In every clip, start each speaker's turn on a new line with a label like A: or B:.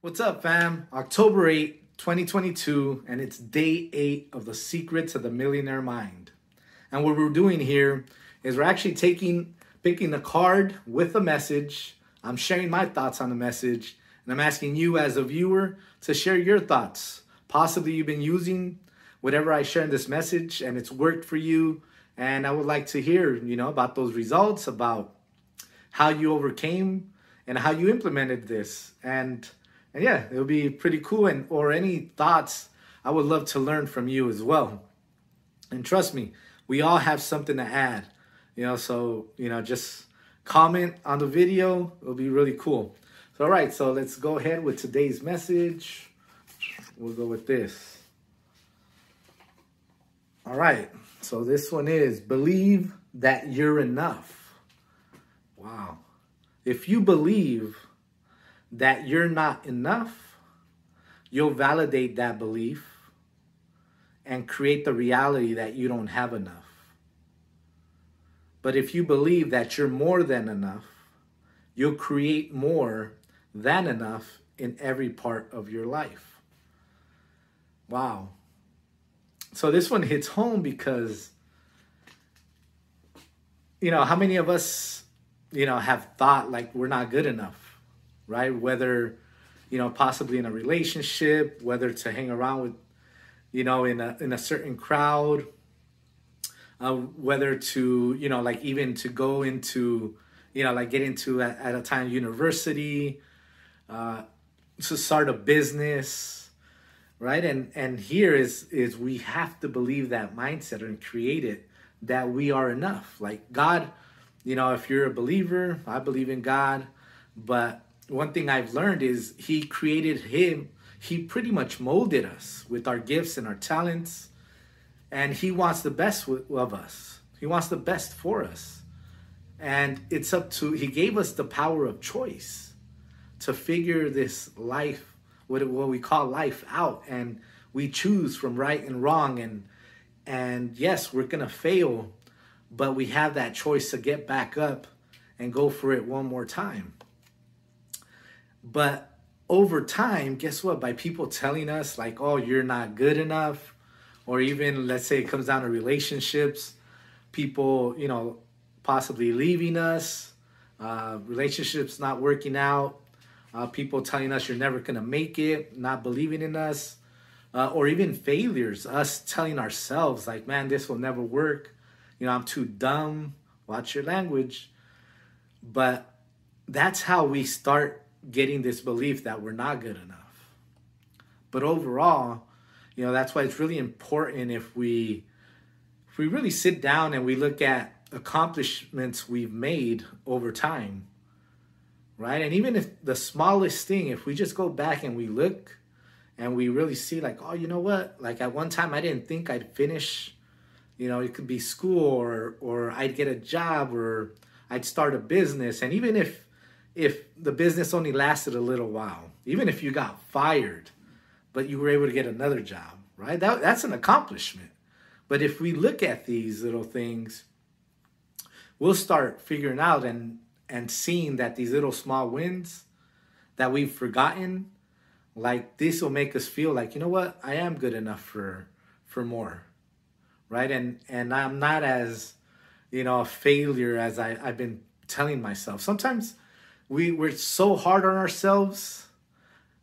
A: What's up, fam? October 8th, 2022, and it's day 8 of the Secrets of the Millionaire Mind. And what we're doing here is we're actually picking a card with a message. I'm sharing my thoughts on the message, and I'm asking you as a viewer to share your thoughts. Possibly you've been using whatever I share in this message and it's worked for you, and I would like to hear, about those results, about how you overcame and how you implemented this. And yeah, it would be pretty cool. Or any thoughts, I would love to learn from you as well. And trust me, we all have something to add. So just comment on the video. It'll be really cool. So all right, so let's go ahead with today's message. We'll go with this. All right, so this one is believe that you're enough. Wow. If you believe that you're not enough, you'll validate that belief and create the reality that you don't have enough. But if you believe that you're more than enough, you'll create more than enough in every part of your life. Wow. So this one hits home because, how many of us, have thought like we're not good enough? Right? Whether, possibly in a relationship, whether to hang around with, in a certain crowd, whether to, even to go into, get into at a time university, to start a business, right? And here is we have to believe that mindset and create it, that we are enough. Like God, if you're a believer, I believe in God, but one thing I've learned is he pretty much molded us with our gifts and our talents, and he wants the best of us. He wants the best for us. And it's he gave us the power of choice to figure this life, what we call life, out, and we choose from right and wrong, and yes, we're going to fail, but we have that choice to get back up and go for it one more time. But over time, guess what? By people telling us like, oh, you're not good enough, or even let's say it comes down to relationships, people, possibly leaving us, relationships not working out, people telling us you're never going to make it, not believing in us, or even failures, us telling ourselves like, man, this will never work. I'm too dumb. Watch your language. But that's how we start getting this belief that we're not good enough. But overall, that's why it's really important if we really sit down and we look at accomplishments we've made over time, right? And even if the smallest thing, if we just go back and we look and we really see like, oh, you know what? Like at one time I didn't think I'd finish, it could be school or I'd get a job or I'd start a business. And even if the business only lasted a little while, even if you got fired, but you were able to get another job, right? That's an accomplishment. But if we look at these little things, we'll start figuring out and seeing that these little small wins that we've forgotten, like this will make us feel like, you know what? I am good enough for more, right? And I'm not as, a failure as I've been telling myself. Sometimes we're so hard on ourselves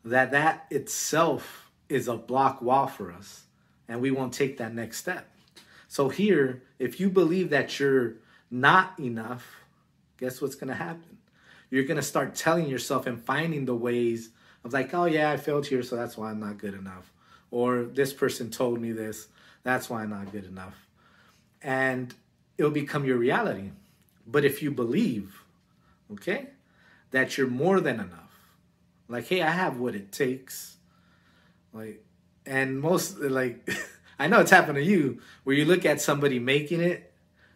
A: that itself is a block wall for us, and we won't take that next step. So here, if you believe that you're not enough, guess what's going to happen? You're going to start telling yourself and finding the ways of like, oh yeah, I failed here, so that's why I'm not good enough. Or this person told me this, that's why I'm not good enough. And it'll become your reality. But if you believe, okay, that you're more than enough. Like, hey, I have what it takes. Like, and most, like, I know it's happened to you, where you look at somebody making it,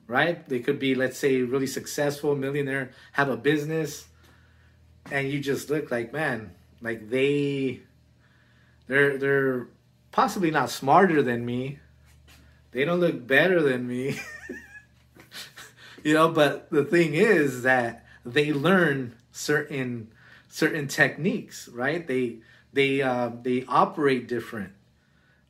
A: right? They could be, let's say, really successful, millionaire, have a business, and you just look like, man, like they're possibly not smarter than me. They don't look better than me. But the thing is that they learn certain certain techniques, right? They operate different,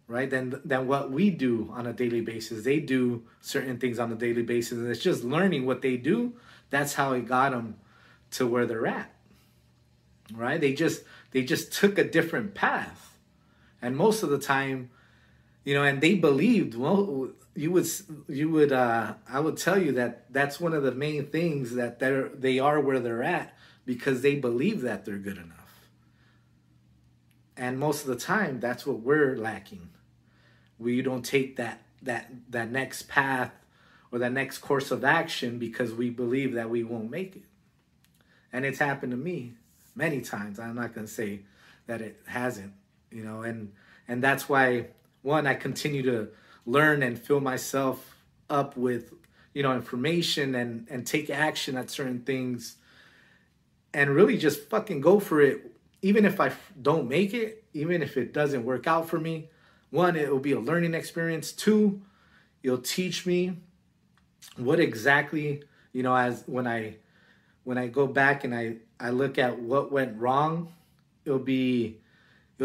A: right, than what we do on a daily basis. They do certain things on a daily basis, and it's just learning what they do. That's how it got them to where they're at, right? They just took a different path, and most of the time, and they believed. Well, I would tell you that that's one of the main things, that they are where they're at because they believe that they're good enough. And most of the time, that's what we're lacking. We don't take that next path or that next course of action because we believe that we won't make it. And it's happened to me many times. I'm not going to say that it hasn't, and that's why, one, I continue to learn and fill myself up with, information and take action at certain things and really just fucking go for it. Even if I don't make it, even if it doesn't work out for me, one, it will be a learning experience. Two, it'll teach me what exactly, as when I go back and I look at what went wrong, it'll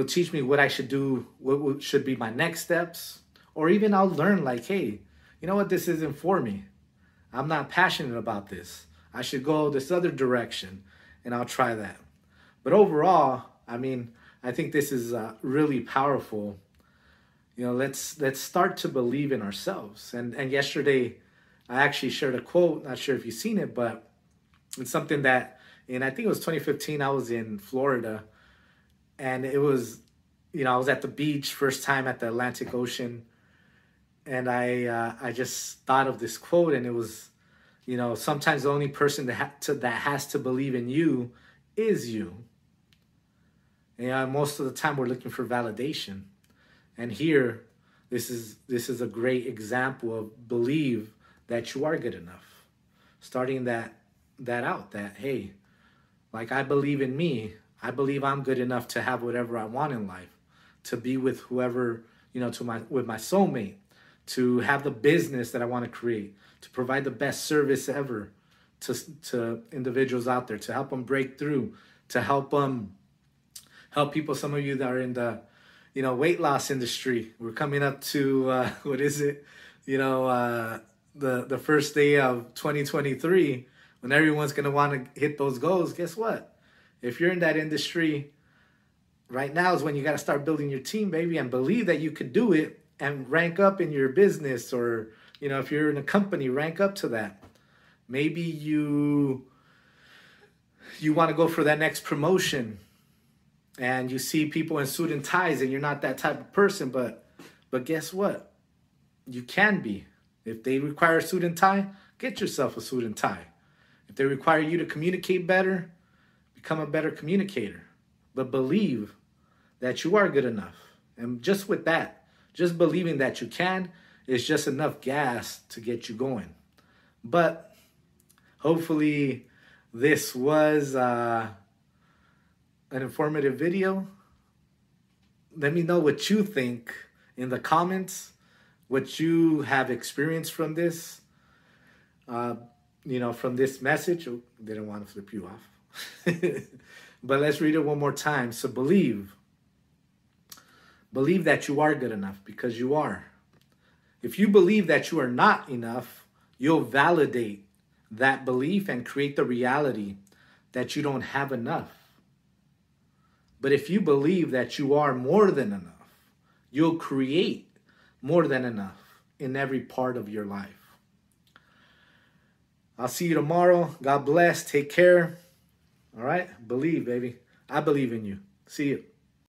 A: teach me what I should do, what should be my next steps. Or even I'll learn like, hey, you know what, this isn't for me. I'm not passionate about this. I should go this other direction, and I'll try that. But overall, I think this is really powerful. Let's start to believe in ourselves. And yesterday, I actually shared a quote. Not sure if you've seen it, but it's something that, I think it was 2015, I was in Florida. And it was, I was at the beach, first time at the Atlantic Ocean. And I just thought of this quote, and it was, sometimes the only person that has to believe in you is you. Most of the time we're looking for validation. And here, this is a great example of believe that you are good enough. Starting that out, that, hey, like, I believe in me. I believe I'm good enough to have whatever I want in life, to be with whoever, with my soulmate, to have the business that I want to create, to provide the best service ever to individuals out there, to help them break through, to help people. Some of you that are in the, weight loss industry. We're coming up to, what is it? The first day of 2023, when everyone's going to want to hit those goals. Guess what? If you're in that industry, right now is when you got to start building your team, baby, and believe that you could do it and rank up in your business. Or, if you're in a company, rank up to that. Maybe you want to go for that next promotion, and you see people in suit and ties, and you're not that type of person, but guess what? You can be. If they require a suit and tie, get yourself a suit and tie. If they require you to communicate better, become a better communicator. But believe that you are good enough. And just with that, just believing that you can is just enough gas to get you going. But hopefully this was an informative video. Let me know what you think in the comments, what you have experienced from this, from this message. Oh, didn't want to flip you off. But let's read it one more time. So believe that you are good enough, because you are. If you believe that you are not enough, you'll validate that belief and create the reality that you don't have enough. But if you believe that you are more than enough, you'll create more than enough in every part of your life. I'll see you tomorrow. God bless. Take care. All right? Believe, baby. I believe in you. See you.